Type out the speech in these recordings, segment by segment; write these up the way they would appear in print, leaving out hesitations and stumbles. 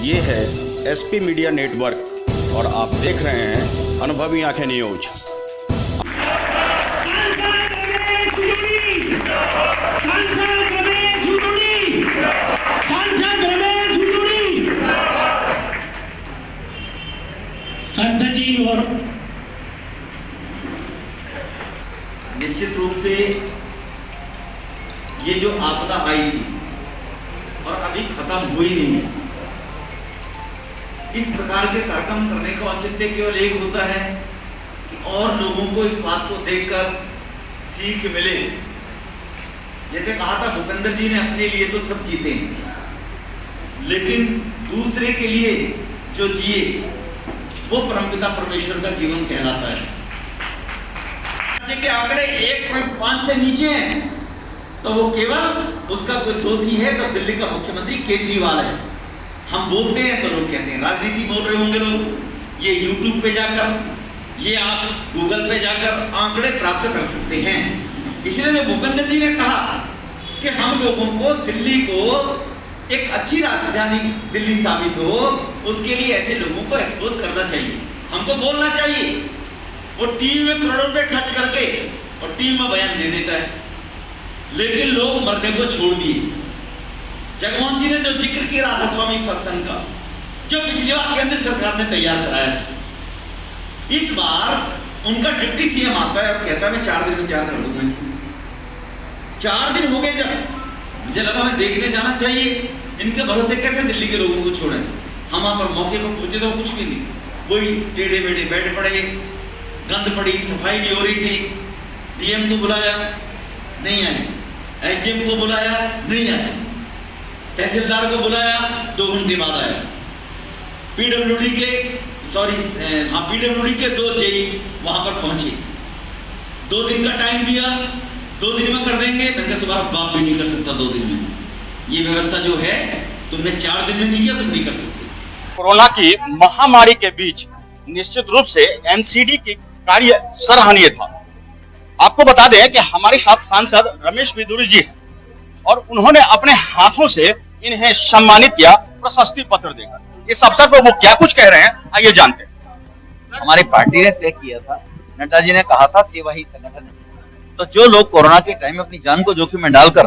ये है SP media network और आप देख रहे हैं अनुभवी आंखें न्यूज। संसद जी और निश्चित रूप से ये जो आपदा आई थी और अभी खत्म हुई नहीं है, इस प्रकार के कार्यक्रम करने का औचित्य केवल एक होता है कि और लोगों को इस बात को देखकर सीख मिले। जैसे कहा था भूपेंद्र जी ने, अपने लिए तो सब जीते हैं, लेकिन दूसरे के लिए जो जिए वो परमपिता परमेश्वर का जीवन कहलाता है। राज्य के आंकड़े 1.5 से नीचे हैं तो वो केवल उसका कोई दोषी है तो दिल्ली का मुख्यमंत्री केजरीवाल है। हम बोलते हैं तो लोग कहते हैं, राजनीति बोल रहे होंगे लोग। ये यूट्यूब पे जाकर, ये आप गूगल पे जाकर आंकड़े प्राप्त कर सकते हैं। इसलिए भूपेंद्र जी ने कहा कि हम लोगों को दिल्ली को एक अच्छी राजधानी दिल्ली साबित हो, उसके लिए ऐसे लोगों को एक्सपोज करना चाहिए, हमको बोलना चाहिए। वो टीवी में करोड़ों रुपए खर्च करके और टीवी में बयान दे देता है, लेकिन लोग मरने को छोड़ दिए। जगमोहन जी ने जो जिक्र किया राधा स्वामी सत्संग का, जो पिछली बार केंद्र सरकार ने तैयार कराया था, इस बार उनका डिप्टी सीएम आता है और कहता है मैं 4 दिन में तैयार कर दूंगा। 4 दिन हो गए जब, मुझे लगा मैं देखने जाना चाहिए, इनके भरोसे कैसे दिल्ली के लोगों को छोड़े। हम वहां पर मौके पर पहुंचे तो कुछ भी नहीं, वही टेढ़े मेढ़े बैठ पड़े, गंद पड़ी, सफाई नहीं हो रही थी। डीएम को बुलाया नहीं आए, एसडीएम को बुलाया नहीं आए, तहसीलदार को बुलाया 2 घंटे बाद आया। पीडब्ल्यूडी के 2 जेई वहां पर पहुंचे, 2 दिन का टाइम दिया, 2 दिन में कर देंगे। मैं तुम्हारा बाप भी नहीं कर सकता 2 दिन में, ये व्यवस्था जो है तुमने 4 दिन में नहीं किया, तुम नहीं कर सकते। कोरोना की महामारी के बीच निश्चित रूप से एमसीडी की कार्य सराहनीय था। आपको बता दें कि हमारे साथ सांसद रमेश बिदुरी जी हैं और उन्होंने अपने हाथों से इन्हें सम्मानित किया प्रशस्ति पत्र देकर। इस अवसर पर वो क्या कुछ कह रहे हैं, आइए जानते हैं। हमारी पार्टी ने तय किया था, नड्डा जी ने कहा था सेवा ही संगठन है। तो जो लोग कोरोना के टाइम में अपनी जान को जोखिम में डालकर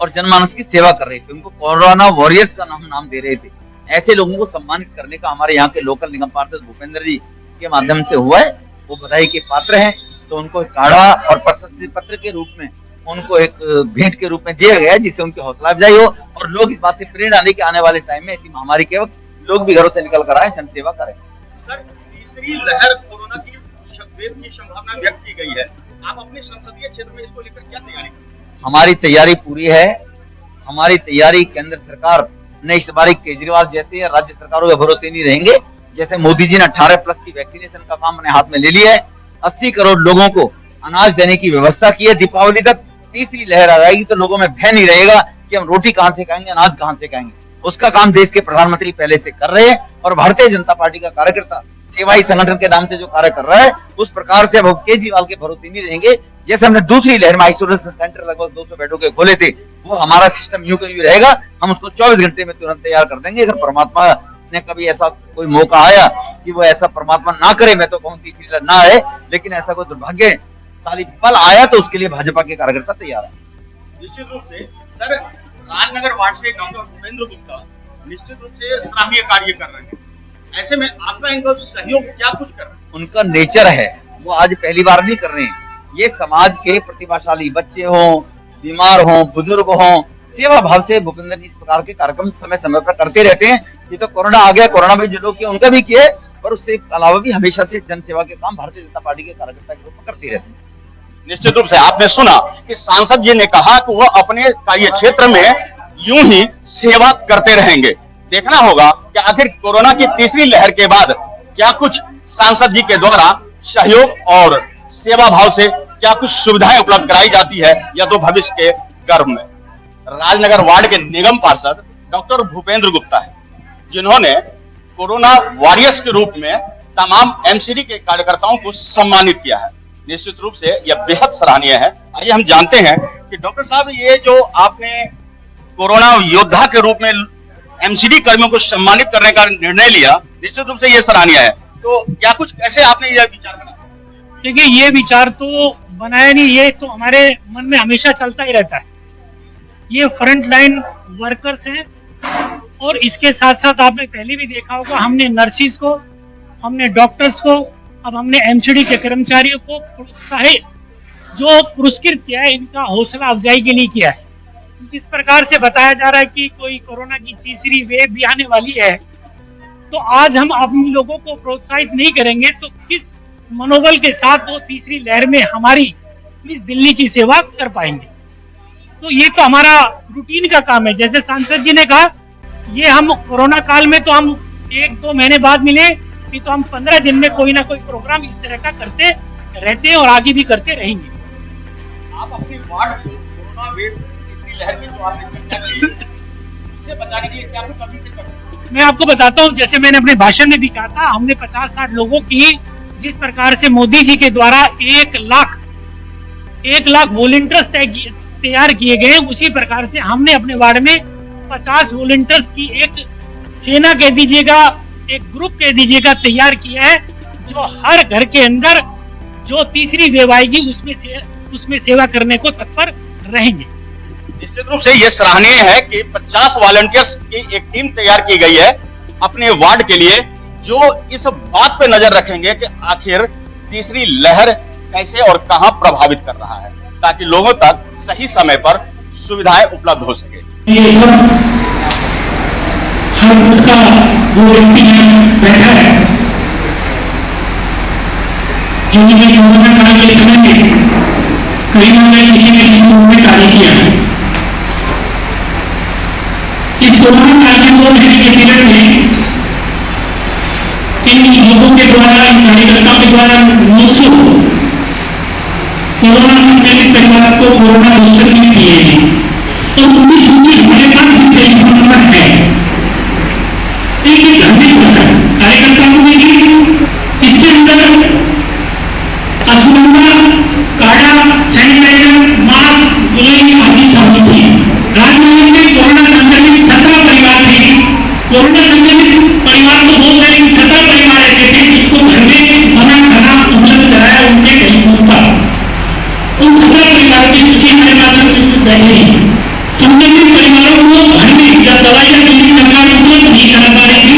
और जनमानस की सेवा कर रहे थे, उनको कोरोना वॉरियर्स का नाम दे रहे थे, ऐसे लोगों को सम्मानित करने का हमारे यहाँ के लोकल निगम पार्षद भूपेंद्र जी के माध्यम से हुआ है। वो बधाई के पात्र हैं, तो उनको काढ़ा और प्रशस्ति पत्र के रूप में उनको एक भेंट के रूप में दिया गया, जिससे उनकी हौसला अफजाई हो और लोग इस बात से प्रेरणा लें कि आने वाले टाइम में ऐसी महामारी के वक्त लोग भी घरों से निकल कर आए, जनसेवा करें। सर, तीसरी लहर कोरोना की संभावना व्यक्त की गई है, आप अपने संसदीय क्षेत्र में इसको लेकर क्या तैयारी कर रहे हैं? हमारी तैयारी पूरी है। हमारी तैयारी केंद्र सरकार ने इस बार केजरीवाल जैसे राज्य सरकारों के भरोसे नहीं रहेंगे। जैसे मोदी जी ने 18+ की वैक्सीनेशन का काम अपने हाथ में ले लिया है, 80 करोड़ लोगों को अनाज देने की व्यवस्था की है। दीपावली तक तीसरी लहर आ जाएगी तो लोगों में भय नहीं रहेगा कि हम रोटी कहां से खाएंगे, अनाज कहां से खाएंगे। उसका काम देश के प्रधानमंत्री पहले से कर रहे हैं और भारतीय जनता पार्टी का कार्यकर्ता सेवा ही संगठन के नाम से जो कार्य कर रहा है, उस प्रकार से अब केजरीवाल के भरोसे नहीं रहेंगे। जैसे हमने दूसरी लहर में आइसोलेशन सेंटर लगभग 200 बेडों के खोले थे, वो हमारा सिस्टम यूं का यूं रहेगा। हम उसको 24 घंटे में तुरंत तैयार कर देंगे। अगर परमात्मा ने कभी ऐसा कोई मौका आया कि वो ऐसा परमात्मा ना करे, मैं तो कहूँ तीसरी लहर ना आए, लेकिन ऐसा कोई दुर्भाग्यशाली पल आया तो उसके लिए भाजपा के कार्यकर्ता तैयार है। निश्चित रूप से सर, राजनगर वार्ड से डॉक्टर भूपेंद्र गुप्ता निश्चित रूप से सराहनीय कार्य कर रहे हैं। ऐसे में आपका इनका सहयोग क्या कुछ कर रहे हैं? उनका नेचर है, वो आज पहली बार नहीं कर रहे हैं। ये समाज के प्रतिभाशाली बच्चे हों, बीमार हों, बुजुर्ग हों, सेवा भाव से भूपेंद्र जी इस प्रकार के कार्यक्रम समय समय पर करते रहते हैं। ये तो कोरोना आ गया, कोरोना में जो लोग किए उनका भी किए, और उससे अलावा भी हमेशा से जन सेवा के काम भारतीय जनता पार्टी के कार्यकर्ता के रूप में करते रहते हैं। निश्चित रूप से आपने सुना कि सांसद जी ने कहा कि वो अपने कार्य क्षेत्र में यूं ही सेवा करते रहेंगे। देखना होगा कि आखिर कोरोना की तीसरी लहर के बाद क्या कुछ सांसद जी के द्वारा सहयोग और सेवा भाव से क्या कुछ सुविधाएं उपलब्ध कराई जाती है, या तो भविष्य के गर्भ में। राजनगर वार्ड के निगम पार्षद डॉक्टर भूपेंद्र गुप्ता है, जिन्होंने कोरोना वॉरियर्स के रूप में तमाम एमसीडी के कार्यकर्ताओं को सम्मानित किया है। निश्चित रूप से यह बेहद सराहनीय है। आइए हम जानते हैं कि डॉक्टर साहब, ये जो आपने कोरोना योद्धा के रूप में एमसीडी कर्मियों को सम्मानित करने का निर्णय लिया, निश्चित रूप से ये सराहनीय है। तो क्या कुछ कैसे आपने यह विचार करा? देखिए, ये विचार तो बनाया नहीं, ये तो हमारे मन में हमेशा चलता ही रहता है। ये फ्रंट लाइन वर्कर्स हैं और इसके साथ साथ आपने पहले भी देखा होगा, हमने नर्सिस को, हमने डॉक्टर्स को, अब हमने एमसीडी के कर्मचारियों को प्रोत्साहित जो पुरस्कृत किया है, इनका हौसला अफजाई के लिए किया है। जिस प्रकार से बताया जा रहा है कि कोई कोरोना की तीसरी वेव भी आने वाली है, तो आज हम अपने लोगों को प्रोत्साहित नहीं करेंगे तो किस मनोबल के साथ वो तीसरी लहर में हमारी इस दिल्ली की सेवा कर पाएंगे। तो ये तो हमारा रूटीन का काम है। जैसे सांसद जी ने कहा, ये हम कोरोना काल में तो हम 1-2 महीने बाद मिले, ये तो हम 15 दिन में कोई ना कोई प्रोग्राम इस तरह का करते रहते हैं और आगे भी करते रहेंगे। आप अपने वार्ड को कोरोना वेव तीसरी लहर की जो आपने चर्चा की, उससे बचाने के लिए क्या कुछ अभी से करें? मैं आपको बताता हूँ, जैसे मैंने अपने भाषण में भी कहा था, हमने 50-60 लोगों की, जिस प्रकार से मोदी जी के द्वारा 1 लाख वॉलंटियर्स तैयार किए गए, उसी प्रकार से हमने अपने वार्ड में 50 वॉलंटियर्स की एक सेना कह दीजिएगा, एक ग्रुप कह दीजिएगा, तैयार किया है, जो हर घर के अंदर जो तीसरी वेव आएगी उसमें सेवा करने को तत्पर रहेंगे। निश्चित रूप से ये सराहनीय है कि 50 वॉलंटियर्स की एक टीम तैयार की गई है अपने वार्ड के लिए, जो इस बात पे नजर रखेंगे कि आखिर तीसरी लहर कैसे और कहां प्रभावित कर रहा है, ताकि लोगों तक सही समय पर सुविधाएं उपलब्ध हो सके। ये सब हर मुल्क का वो व्यक्ति बैठा है जो कि कोरोना काल के समय में कहीं ना कहीं किसी ने किसी रूप में कार्य किया है। इस कोरोना काल के 2 महीने के पीरियड में इन लोगों के द्वारा, इन कार्यकर्ताओं के द्वारा 900 कोरोना संक्रमित परिवार को कोरोना बूस्टर किट दिए हैं। तो उनकी सूची हमारे पास भी टेलीफोन नंबर है, एक घर में होता है कार्यकर्ताओं को देखिए। इसके अंदर अश्वगंधा, काढ़ा, सैनिटाइजर, मास्क, गोली आदि सामग्री थी। राजमहल में कोरोना संक्रमित 17 परिवार थे। कोरोना संक्रमित परिवार को बोल रहे हैं 17 परिवार ऐसे थे जिनको घर में बना खाना उपलब्ध कराया उनके टेलीफोन पर। उन 17 परिवारों की सूची हमारे पास बैठी है। संक्रमित परिवारों को घर में जब दवाइयां दिल्ली सरकार उपलब्ध नहीं करा पा रही थी,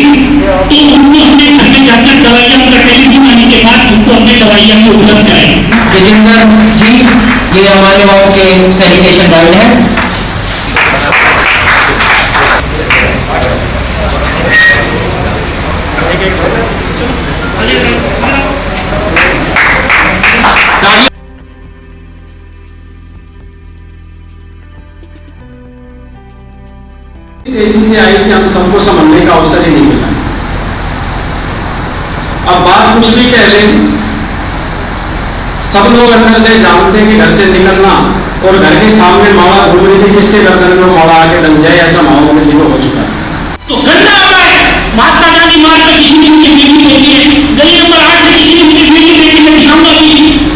तो उनको हमने घर में जाकर दवाइयां उनका टेलीफोन आने के बाद उनको हमने दवाइयां भी उपलब्ध कराई। विजेंद्र जी, ये हमारे गाँव के सैनिटेशन गाइड है। तेजी से आई कि हम सबको समझने का अवसर ही नहीं मिला। अब बात कुछ भी कह लें, सब लोग अंदर से जानते हैं कि घर से निकलना और घर के सामने माला घूम रही थी, किसके गर्दन में माला आके दम जाए, ऐसा माहौल में हो चुका है। तो गंदा आ रहा है। महात्मा गांधी मार्ग पर किसी ने मुझे मीटिंग देखी है, गली नंबर 8 से किसी ने मुझे मीटिंग देखी है, दिखाऊंगा भी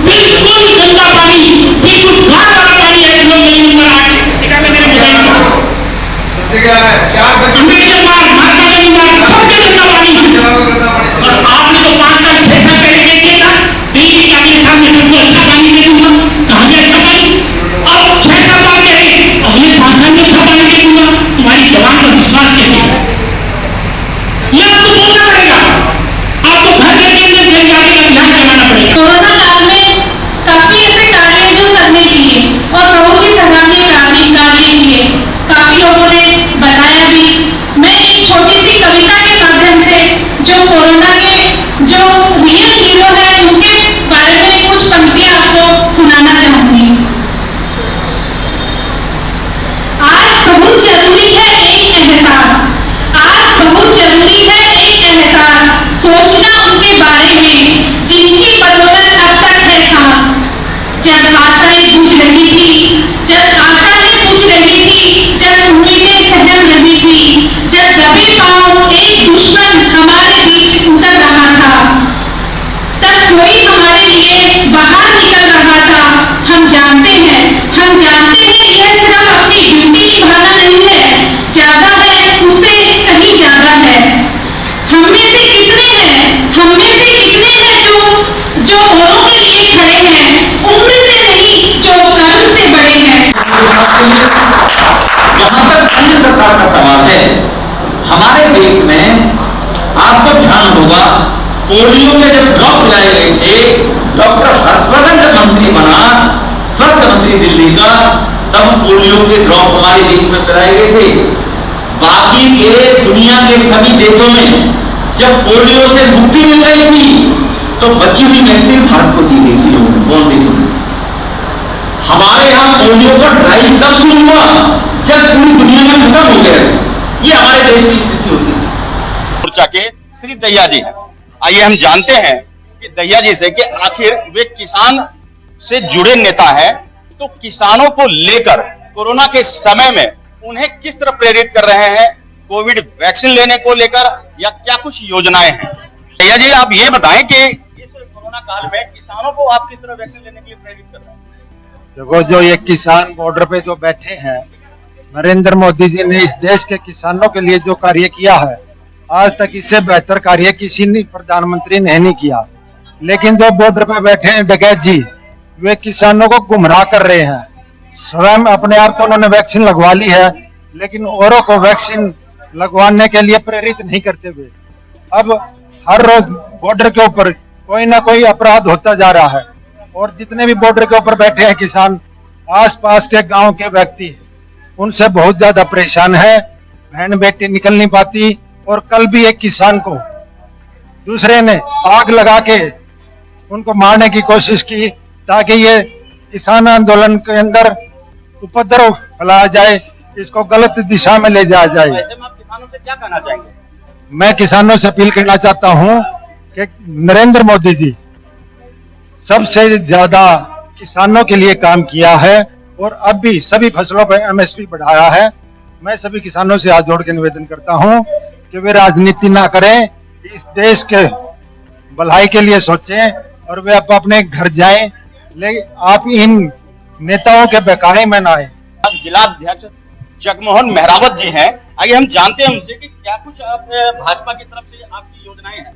बिल्कुल गंदा पानी, बिल्कुल घाट वाला पानी है। लोग गली नंबर 8 देखा मैं मेरे मोबाइल में अम्बेडकर मार्ग, महात्मा गांधी मार्ग, सबसे गंदा पानी। और आपने तो 5 साल 6 साल पहले कह दिया था दिल्ली का अगले साल में सबको अच्छा पानी दे दूंगा। कहाँ गया अच्छा पानी? अब 6 साल बाद कह रहे अगले 5 साल में अच्छा पानी दे दूंगा। तुम्हारी जवान पर विश्वास कैसे है? ये आपको बोलना पड़ेगा, आपको घर घर के अंदर जल जाने का ध्यान लगाना पड़ेगा। कोरोना काल में काफी ऐसे कार्य हैं जो सबने किए और बहुत ही सराहनीय कार्य किए, काफी लोगों ने बताया भी। मैं एक छोटी सी कविता के माध्यम से जो कोरोना के जो रियल हीरो है उनके बारे में कुछ पंक्तियां आपको सुनाना चाहूंगी। आज बहुत जरूरी है एक एहसास, आज बहुत जरूरी है एक एहसास, सोचना उनके बारे में जिनकी बदौलत अब तक है सांस। जब आशाएं जूझ रही थी, जब आशाएं पूछ रही थी, जब उम्मीदें सहम रही थी, जब दबे पांव एक दुश्मन हमारे बीच उतर रहा था, तब कोई हमारे लिए बाहर निकल रहा था। हम जानते हैं यह सिर्फ अपनी ड्यूटी निभाना नहीं है, ज्यादा है उसे हमारे देश में आपको ध्यान होगा, पोलियो के जब ड्रॉप लाए गए थे, डॉक्टर हर्षवर्धन जब मंत्री बना, स्वास्थ्य मंत्री दिल्ली का, तब पोलियो के ड्रॉप हमारे देश में पिलाए गए थे। बाकी के दुनिया के सभी देशों में जब पोलियो से मुक्ति मिल रही थी, तो बची हुई वैक्सीन भारत को दी गई थी लोगों को, कौन देशों में। हमारे यहाँ पोलियो का ड्राइव तब शुरू हुआ जब पूरी दुनिया में खत्म हो गया। ये हमारे देश की स्थिति होती है। मोर्चा के श्री दहिया जी, आइए हम जानते हैं कि दहिया जी से कि आखिर वे किसान से जुड़े नेता हैं, तो किसानों को लेकर कोरोना के समय में उन्हें किस तरह प्रेरित कर रहे हैं, कोविड वैक्सीन लेने को लेकर, या क्या कुछ योजनाएं हैं। दहिया जी, आप ये बताएं कि इस कोरोना काल में किसानों को आप किस तरह वैक्सीन लेने के लिए प्रेरित कर रहे हैं। देखो, जो ये किसान बॉर्डर पे जो बैठे हैं, नरेंद्र मोदी जी ने इस देश के किसानों के लिए जो कार्य किया है, आज तक इससे बेहतर कार्य किसी ने प्रधानमंत्री ने नहीं किया। लेकिन जो बॉर्डर पे बैठे हैं डकैत जी, वे किसानों को गुमराह कर रहे हैं। स्वयं अपने आप तो उन्होंने वैक्सीन लगवा ली है, लेकिन औरों को वैक्सीन लगवाने के लिए प्रेरित नहीं करते हुए अब हर रोज बॉर्डर के ऊपर कोई ना कोई अपराध होता जा रहा है। और जितने भी बॉर्डर के ऊपर बैठे हैं किसान, आसपास के गांव के व्यक्ति, उनसे बहुत ज्यादा परेशान है। बहन बेटी निकल नहीं पाती। और कल भी एक किसान को दूसरे ने आग लगा के उनको मारने की कोशिश की, ताकि ये किसान आंदोलन के अंदर उपद्रव फैलाया जाए, इसको गलत दिशा में ले जाया जाए। ऐसे में आप किसानों से क्या कहना चाहेंगे। मैं किसानों से अपील करना चाहता हूं कि नरेंद्र मोदी जी सबसे ज्यादा किसानों के लिए काम किया है, और अब भी सभी फसलों पर MSP बढ़ाया है। मैं सभी किसानों से हाथ जोड़ के निवेदन करता हूं कि वे राजनीति ना करें, इस देश के भलाई के लिए सोचें, और वे अपने घर जाएं। लेकिन आप इन नेताओं के बहकाने में ना आए। जिला अध्यक्ष जगमोहन मेहरावत जी हैं, आइए हम जानते हैं उनसे कि क्या कुछ भाजपा की तरफ से आपकी योजनाएं हैं।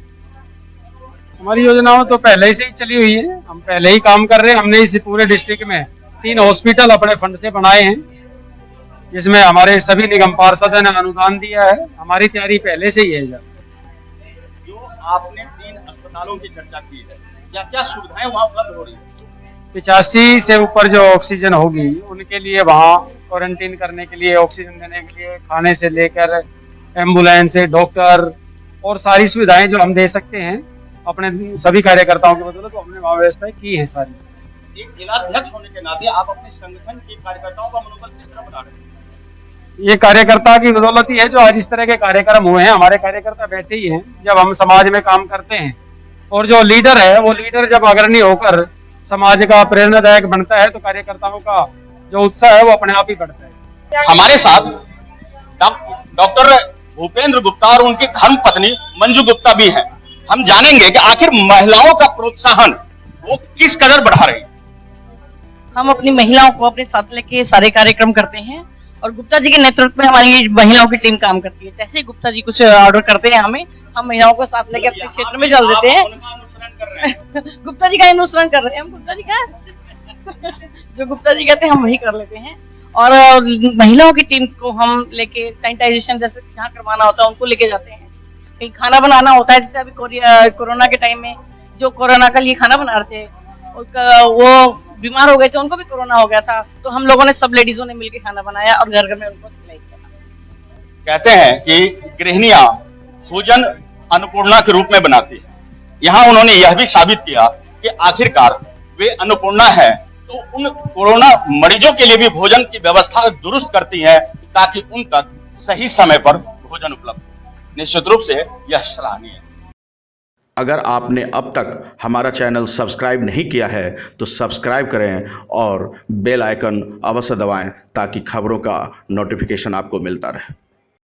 हमारी योजनाओं तो पहले से ही चली हुई है, हम पहले ही काम कर रहे हैं। हमने इस पूरे डिस्ट्रिक्ट में 3 हॉस्पिटल अपने फंड से बनाए हैं, जिसमें हमारे सभी निगम पार्षदों ने अनुदान दिया है। हमारी तैयारी पहले से ही है। जो आपने 3 अस्पतालों की चर्चा की है, क्या क्या सुविधाएं वहाँ उपलब्ध हो रही है। 85 से ऊपर जो ऑक्सीजन होगी उनके लिए वहाँ क्वारंटीन करने के लिए, ऑक्सीजन देने के लिए, खाने से लेकर एम्बुलेंस, डॉक्टर और सारी सुविधाएं जो हम दे सकते हैं अपने सभी कार्यकर्ताओं की बदौलत, तो हमने वहाँ व्यवस्था की है सारी। एक जिला अध्यक्ष होने के नाते आप अपने संगठन के कार्यकर्ताओं का मनोबल किस तरह बढ़ा रहे हैं। ये कार्यकर्ता की बदौलत ही है जो आज इस तरह के कार्यक्रम हुए हैं। हमारे कार्यकर्ता बैठे ही हैं जब हम समाज में काम करते हैं, और जो लीडर है वो लीडर जब अग्रणी होकर समाज का प्रेरणादायक बनता है, तो कार्यकर्ताओं का जो उत्साह है वो अपने आप ही बढ़ता है। हमारे साथ डॉक्टर भूपेंद्र गुप्ता और उनकी धर्म पत्नी मंजू गुप्ता भी हैं। हम जानेंगे कि आखिर महिलाओं का प्रोत्साहन वो किस कदर बढ़ा रही है। हम अपनी महिलाओं को अपने साथ लेके सारे कार्यक्रम करते हैं, और गुप्ता जी के नेतृत्व में हमारी महिलाओं की टीम काम करती है। जैसे ही गुप्ता जी कुछ ऑर्डर करते हैं हमें, हम महिलाओं को साथ लेके अपने क्षेत्र में चल देते हैं। गुप्ता जी का अनुसरण कर रहे हैं हम। गुप्ता जी का जो गुप्ता जी कहते हैं हम वही कर लेते हैं। और महिलाओं की टीम को हम लेके सैनिटाइजेशन जैसे जहाँ करवाना होता है उनको लेके जाते हैं। कहीं खाना बनाना होता है, जैसे अभी कोरोना के टाइम में जो कोरोना का लिए खाना बना रहे थे, वो बीमार हो गए थे, उनको भी कोरोना हो गया था, तो हम लोगों ने सब लेडीजों ने मिलकर खाना बनाया और घर घर में उनको सप्लाई किया। कहते हैं कि गृहिणियां भोजन अन्नपूर्णा के रूप में बनाती है। यहाँ उन्होंने यह भी साबित किया कि आखिरकार वे अन्नपूर्णा है, तो उन कोरोना मरीजों के लिए भी भोजन की व्यवस्था दुरुस्त करती है, ताकि उन तक सही समय पर भोजन उपलब्ध हो। निश्चित रूप से यह सराहनीय है। अगर आपने अब तक हमारा चैनल सब्सक्राइब नहीं किया है तो सब्सक्राइब करें और बेल आइकन अवश्य दबाएं, ताकि खबरों का नोटिफिकेशन आपको मिलता रहे।